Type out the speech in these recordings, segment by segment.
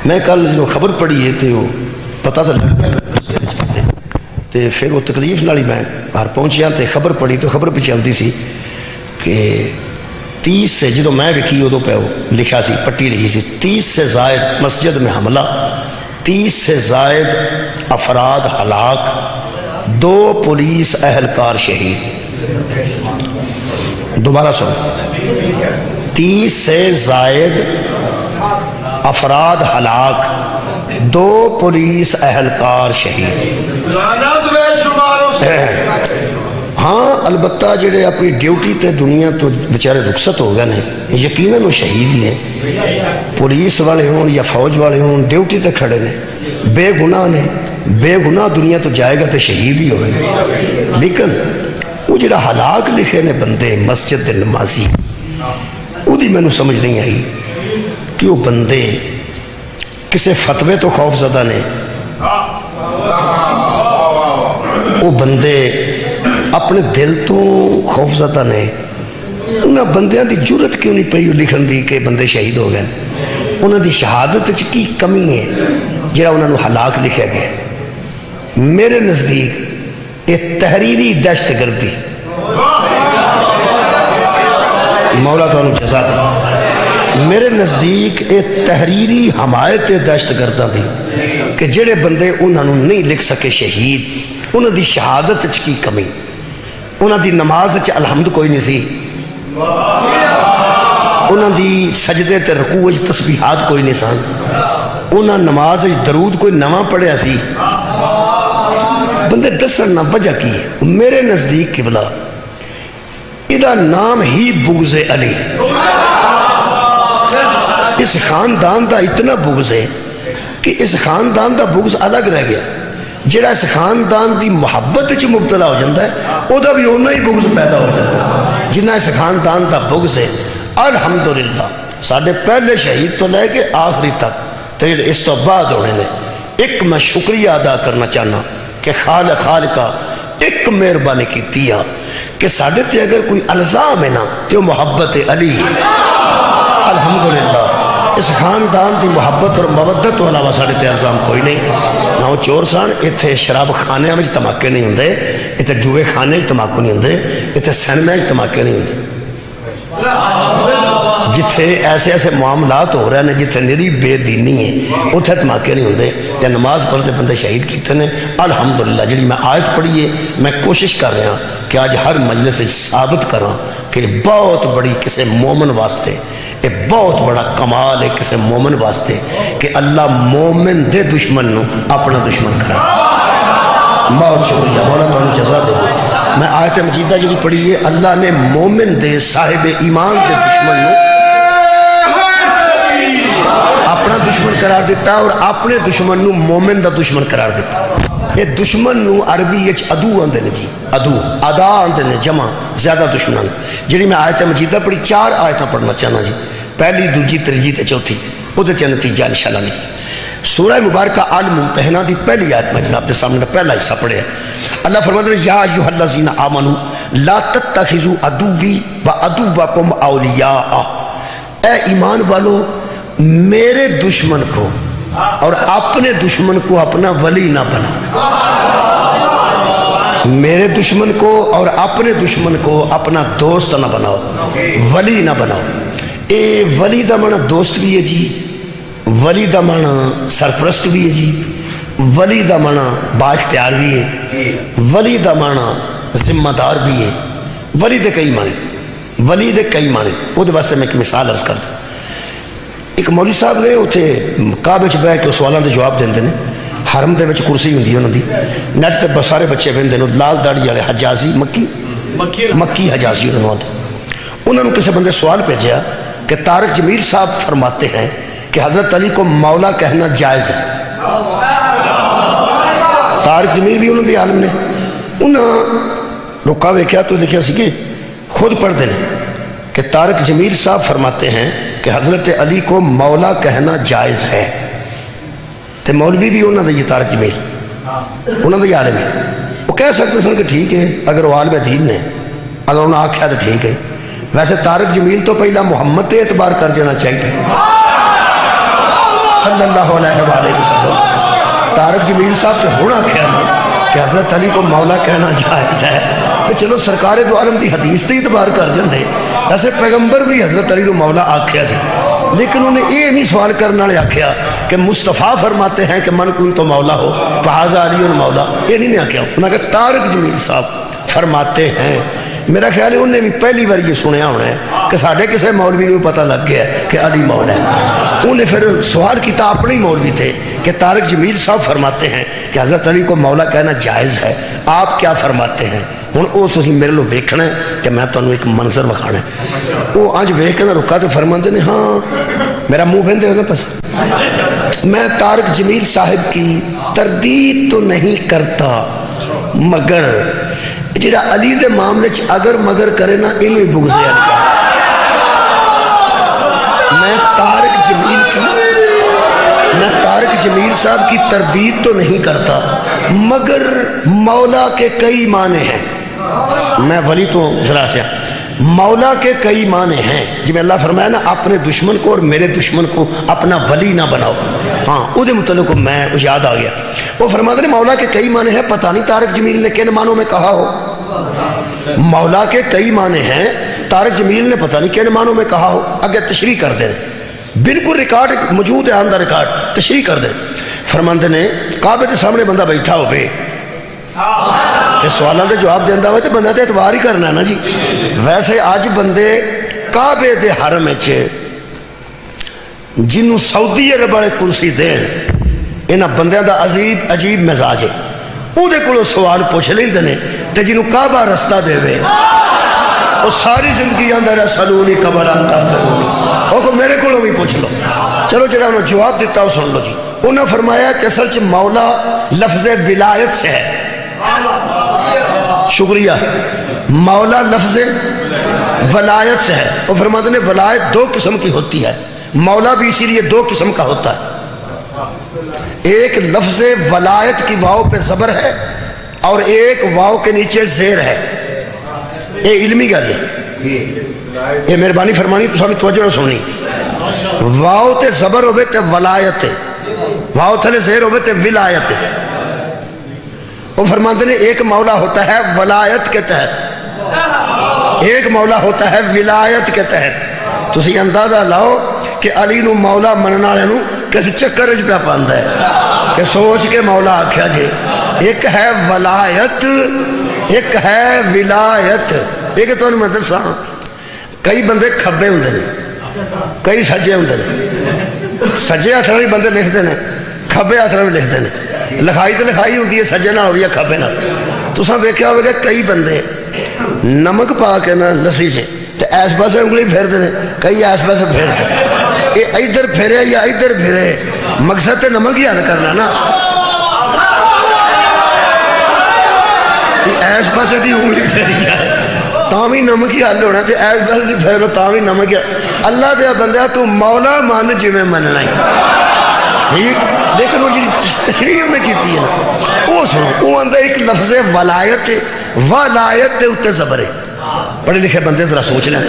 میں کل جو خبر پڑھی ہے تو وہ پتہ تو لگ گیا تو پھر وہ تکلیف نال ہی میں باہر پہنچیا تو خبر پڑھی تو خبر پہ چلتی سی کہ 30 سے جدو میں وکھی ادو پہ وہ لکھا سی پٹی لکھی سی 30 سے زائد مسجد میں حملہ 30 سے زائد افراد ہلاک 2 پولیس اہلکار شہید. دوبارہ سنو 30 سے زائد افراد ہلاک 2 پولیس اہلکار شہید. ہاں البتہ جڑے اپنی ڈیوٹی تے دنیا تو بیچارے رخصت ہو گئے ہیں یقیناً وہ شہید ہی ہیں. پولیس والے ہوں یا فوج والے ہوں ڈیوٹی تے کھڑے نے بے گناہ نے بے گناہ دنیا تو جائے گا تو شہید ہی ہوئے گا. لیکن وہ جڑا ہلاک لکھے نے بندے مسجد دے نمازی وہ دی میں نے سمجھ نہیں آئی کہ وہ بندے کسے فتوے تو خوف زدہ نے وہ بندے اپنے دل تو خوف زدہ نے انہاں بندیاں دی جرت کیوں نہیں پئی لکھن دی کہ بندے شہید ہو گئے. انہاں دی شہادت کی کمی ہے جڑا انہاں نو ہلاک لکھا گیا. میرے نزدیک یہ تحریری دہشت گردی مولا تو انہوں جزا دے. میرے نزدیک یہ تحریری حمایت دہشت گردہ دی کہ جڑے بندے انہوں نہیں لکھ سکے شہید انہوں دی شہادت کی کمی انہوں دی نماز الحمد کوئی نہیں سی انہوں دی سجدے تے رکوع تسبیحات کوئی نہیں سان انہوں نماز درود کوئی نواں پڑھیا سی بندے دسن نہ وجہ کی ہے. میرے نزدیک قبلہ ادھا نام ہی بغض علی اس خاندان دا اتنا بغض ہے کہ اس خاندان دا بغض الگ رہ گیا. جڑا اس خاندان دی محبت چ مبتلا ہو جاتا ہے او دا بھی اونا ہی بغض پیدا ہو جاتا ہے جنہ اس خاندان دا بغض ہے. الحمدللہ ساڑھے پہلے شہید تو لے کے آخری تک تو اس تو بعد ہونے نے ایک میں شکریہ ادا کرنا چاہنا کہ خالقہ ایک مہربانی کی تیا کہ ساڑھے تے اگر کوئی الزام ہے نا تو محبت علی الحمدللہ. اس خاندان دی محبت اور مودت تو علاوہ ساڑھے تے الزام کوئی نہیں. نہ وہ چور سان اتھے شراب خانے میں تماکے نہیں ہوندے اتھے جوے خانے تماکو نہیں ہوندے اتھے سینمے تماکے نہیں ہوندے. جتھے ایسے ایسے معاملات ہو رہے ہیں جتھے نری بے دینی ہے اتھے تماکے نہیں ہوندے تے نماز پڑھتے بندے شہید کیتے ہیں. الحمدللہ جڑی میں آیت پڑھی ہے میں کوشش کر رہا ہوں کہ آج ہر مجلس ثابت کراں کہ بہت بڑی کسی مومن واسطے یہ بہت بڑا کمال ہے کسی مومن واسطے کہ اللہ مومن دے دشمن نو اپنا دشمن کرا. بہت شکریہ مولا تو جزا دے. میں آیت مجیدہ جو بھی پڑھی ہے اللہ نے مومن دے صاحب ایمان دے دشمن نو اپنا دشمن قرار دیتا اور اپنے دشمن نو مومن دا دشمن قرار دیتا. یہ دشمن نو عربی اچ عدو آندے نے جی عدو ادا آندے نے جمع زیادہ دشمنان. جڑی میں آیت مجیدہ پڑھی 4 آیتاں پڑھنا چاہنا جی پہلی دوجی تریجی تے چوتھی وہ تے نتیجہ انشاءاللہ نہیں. سورہ مبارکہ آل ممتحنہ دی پہلی آیت میں جناب دے سامنے پہلا حصہ پڑھے اللہ فرماتا ہے یا ایھا الذین آمنوا لا تتخذوا عدوی وعدوکم اولیاء. اے ایمان والو میرے دشمن کو اور اپنے دشمن کو اپنا ولی نہ بناؤ. میرے دشمن کو اور اپنے دشمن کو اپنا دوست نہ بناؤ ولی نہ بناؤ. اے ولی دا معنی دوست بھی ہے جی ولی دا معنی سرپرست بھی ہے جی ولی دا معنی با اختیار بھی ہے ولی دا معنی ذمہ دار بھی ہے. ولی دے کئی معنی وہ دے واسطے میں ایک مثال عرض کر دوں. ایک مولوی صاحب نے اتنے کعبے چ بہ کے سوالاں دے جواب دیندے نے حرم دے وچ کرسی ہوندی انہاں دی نیٹ تے سارے بچے بہندے نے لال داڑھی والے حجازی مکی حجازی انہوں نے کسی بندے سوال بھیجا کہ طارق جمیل صاحب فرماتے ہیں کہ حضرت علی کو مولا کہنا جائز ہے. طارق جمیل بھی انہوں نے عالم نے انہاں رکا ویکھیا تو دیکھا سی کہ خود پڑھ دینے کہ طارق جمیل صاحب فرماتے ہیں کہ حضرت علی کو مولا کہنا جائز ہے. تے مولوی بھی انہوں نے یہ طارق جمیل انہوں نے یہ عالم ہے وہ کہہ سکتے سن کہ ٹھیک ہے اگر وہ عالم دین نے اگر انہوں نے آکھیا تو ٹھیک ہے. ویسے طارق جمیل تو پہلا محمد تے اعتبار کر جانا چاہیے صلی اللہ علیہ وآلہ وسلم طارق جمیل صاحب تو ہونا کیا کہ حضرت علی کو مولا کہنا جائز ہے تو چلو سرکار دو عالم دی حدیث تے اعتبار کر جاندے ایسے پیغمبر بھی حضرت علی کو مولا آکھیا سی لیکن انہیں یہ نہیں سوال کرنے والے آکھیا کہ مصطفیٰ فرماتے ہیں کہ من کن تو مولا ہو فہذا علی مولا، یہ نہیں آکھیا انہوں نے کہا طارق جمیل صاحب فرماتے ہیں۔ میرا خیال ہے انہیں بھی پہلی بار یہ سنیا ہونا ہے کہ ساڑھے کسے مولوی نے پتہ لگ گیا ہے کہ علی مولا ہے۔ انہیں پھر سوال کیتا اپنے ہی مولوی تھے کہ طارق جمیل صاحب فرماتے ہیں کہ حضرت علی کو مولا کہنا جائز ہے، آپ کیا فرماتے ہیں؟ ہوں وہ تسی میرے لو ویکھنا ہے کہ میں تمہیں ایک منظر وکھانا ہے۔ وہ آج ویکھ کے رکا تو فرماتے نے ہاں میرا منہ پہنتے ہونا پسند، میں طارق جمیل صاحب کی تردید تو نہیں کرتا مگر جڑا علی دے معاملے چ اگر مگر کرے نا انہوں ہی بغض علی کا۔ میں طارق جمیل صاحب کی تردید تو نہیں کرتا مگر مولا کے کئی معنی ہیں۔ میں ولی تو ذرا کیا مولا کے کئی معنی ہیں، جب اللہ فرمایا نا اپنے دشمن کو اور میرے دشمن کو اپنا ولی نہ بناؤ، ہاں او دے متعلق میں یاد آ گیا۔ وہ فرماتے ہیں مولا کے کئی معنی ہیں، پتہ نہیں طارق جمیل نے کن معنوں میں کہا ہو۔ مولا کے کئی معنی ہیں، طارق جمیل نے پتہ نہیں کن معنوں میں کہا ہو۔ اگر تشریح کر دیں بالکل ریکارڈ موجود ہے، آندہ ریکارڈ تشریح کر دیں۔ فرماندے نے کعبے کے سامنے بندہ بیٹھا ہو بے تے سوالوں دے جواب دیندہ ہوئے تے بندہ تے اعتبار ہی کرنا ہے نا جی۔ ویسے آج بندے کعبے دے حرم وچ جنوں سعودی عرب والے کرسی دین انہاں بندیاں دا عجیب مزاج ہے، او دے کولوں سوال پوچھ لیندے نے تے جنوں کعبہ رستہ دے وے وہ ساری زندگی اندر سلونی قبل انتا کرونی، وہ کو میرے کولوں بھی پوچھ لو۔ چلو جڑا انہوں جواب دیتا ہو سن لو جی۔ انہوں نے فرمایا کہ اصل چ مولا لفظ ولایت سے ہے۔ شکریہ، مولا لفظ ولایت سے ہے۔ وہ فرماتے ہیں ولایت دو قسم کی ہوتی ہے، مولا بھی اسی لیے دو قسم کا ہوتا ہے، ایک لفظ ولایت کی واو پہ زبر ہے اور ایک واو کے نیچے زیر ہے۔ یہ علمی گل ہے، یہ مہربانی فرمانی تو سامنے توجہ سنی۔ واو تے زبر ہوئے تے ولایت ہے، واو تھلے زیر ہوئے تے ولایت ہے۔ وہ فرماتے ہیں ایک مولا ہوتا ہے ولایت کے تحت، ایک مولا ہوتا ہے ولایت کے تحت۔ تو اسی اندازہ لاؤ کہ علی نو مولا مننا والے نو کسی چکر وچ پیا پاندا ہے کہ سوچ کے مولا آکھیا جی۔ ایک ہے ولایت، ایک ہے ولایت۔ ایک تو میں دساں کئی بندے کھبے ہوندے نے، کئی سجے ہوندے نے، سجے ہاتھ نال بندے لکھتے ہیں، کھبے ہاتھ نال لکھتے ہیں۔ لکھائی تو لکھائی ہوتی ہے سجے نال ہوئی ہے کھبے نال۔ تساں ویکھیا ہوگا کئی بندے نمک پا کے نا لسی چ تے ایس پاسے انگلی پھیرتے ہیں، کئی ایس پاسے پھیرتے، یہ ادھر پھیرے یا ادھر پھیرے مقصد تے نمک ہی حل کرنا نا۔ ایس پاسے دی انگلی پھیری جائے تاں بھی نمک ہی حل ہونا، تے ایس پاسے دی پھیرو تاں بھی نمک ہی۔ اللہ دیا بندہ تو مولا من جی میں مننا ہی ٹھیک، لیکن وہ جی تشریح انہیں کیتی ہے نا وہ سنو، وہ اندر ایک لفظ ولایت ہے، ولایت دے اتے زبر ہے۔ پڑھے لکھے بندے ذرا سوچ لیں،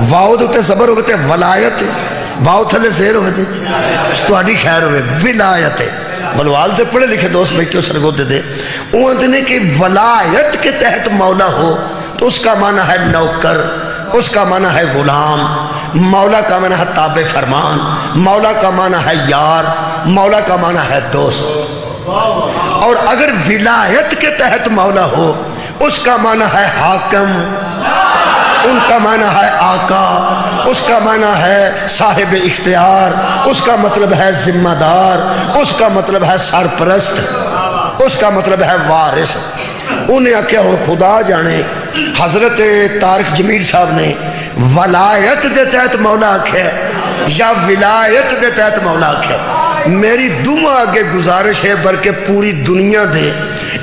واؤ دے اتے زبر ہوئے تے ولایت ہے، واؤ تھلے زیر ہوئے تے تہاڈی خیر ہوئے ولایت ہے۔ بلوال دے پڑھے لکھے دوست بیٹھے سرگو دے دے وہ انہوں نے کہ ولایت کے تحت مولا ہو تو اس کا معنی ہے نوکر، اس کا معنی ہے غلام، مولا کا معنی ہے تابع فرمان، مولا کا معنی ہے یار، مولا کا معنی ہے دوست۔ اور اگر ولایت کے تحت مولا ہو اس کا معنی ہے حاکم، ان کا معنی ہے آقا، اس کا معنی ہے صاحب اختیار، اس کا مطلب ہے ذمہ دار، اس کا مطلب ہے سرپرست، اس کا مطلب ہے وارث۔ انہیں کیا ہو خدا جانے حضرت طارق جمیل صاحب نے ولایت دے تحت مولا آکھے یا ولایت دے تحت مولا آکھے۔ میری دعا آگے گزارش ہے بلکہ پوری دنیا دے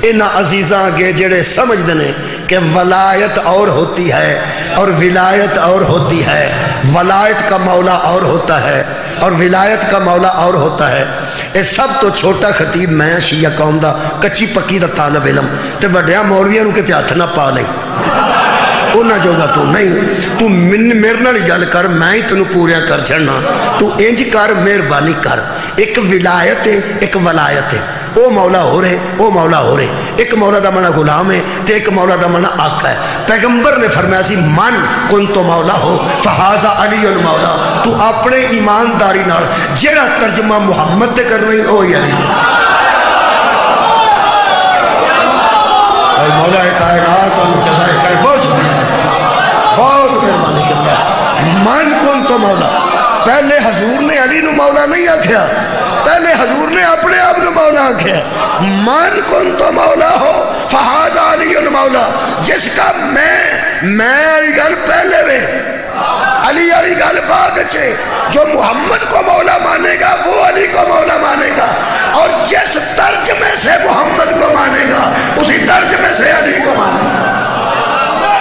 انہاں عزیزاں آگے جڑے سمجھ دینے کہ ولایت اور ہوتی ہے اور ولایت اور ہوتی ہے، ولایت کا مولا اور ہوتا ہے اور ولایت کا مولا اور ہوتا ہے۔ اے سب تو چھوٹا خطیب میں شیعہ قوم دا کچی پکی دا طالب علم تے وڈیاں مولویاں نوں کتے ہاتھ نہ پا لیں۔ انہاں جوگا تو نہیں، تو میرے نال گل کر، میں ہی تینوں پوریا کر چھڑنا، تو انج کر مہربانی کر۔ ایک ولایت ہے، ایک ولایت ہے، او مولا ہو رہے، او مولا ہو رہے، ایک مولا دا منع غلام ہے تے ایک مولا دا منع آقا ہے۔ پیغمبر نے فرمایا سی من کن تو مولا ہو فہذا علی مولا، تو اپنے ایمانداری نال جیڑا ترجمہ محمد تے کرنا ہی وہی علی تے۔ اے مولا کائنات اور جزائے خیر بہت شکریہ، بہت مہربانی کرنا۔ من کن تو مولا، پہلے حضور نے علی نو مولا نہیں آکھیا، پہلے حضور نے اپنے آپ نو مولا آکھیا۔ من کن تو مولا ہو فہذا علی مولا، جس کا میں علی گل پہلے وے علی علی گل بعد چھے، جو محمد کو مولا مانے گا وہ علی کو مولا مانے گا، اور جس ترجمے سے محمد کو مانے گا اسی ترجمے سے علی کو مانے گا۔